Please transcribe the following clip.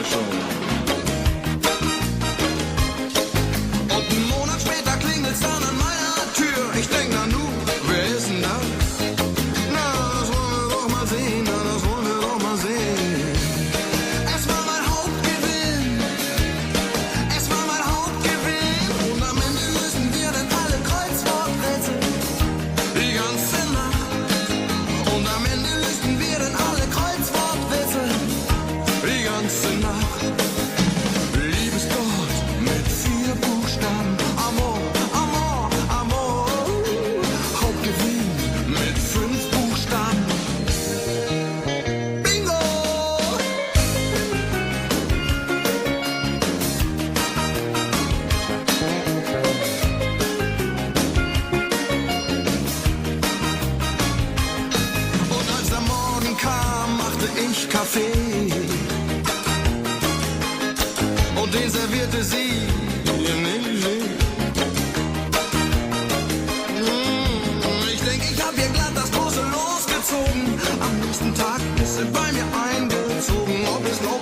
wir schon. Und einen Monat später klingelt's dann an meiner Tür. Ich denk, na nu, wer ist denn da? Na, das wollen wir doch mal sehen, na, das wollen wir doch mal sehen. Es war mein Hauptgewinn, es war mein Hauptgewinn. Und am Ende lösen wir dann alle Kreuzworträtsel, die ganze Nacht. Und am Ende lösen wir dann alle Kreuzworträtsel, die ganze Nacht. Liebesgott mit 4 Buchstaben. Amor, Amor, Amor. Hauptgewinn mit 5 Buchstaben. Bingo! Und als der Morgen kam, machte ich Kaffee. Und den servierte sie ihr Negligé. Ich denk, ich hab ihr glatt das große losgezogen. Am nächsten Tag ist sie bei mir eingezogen. Ob es noch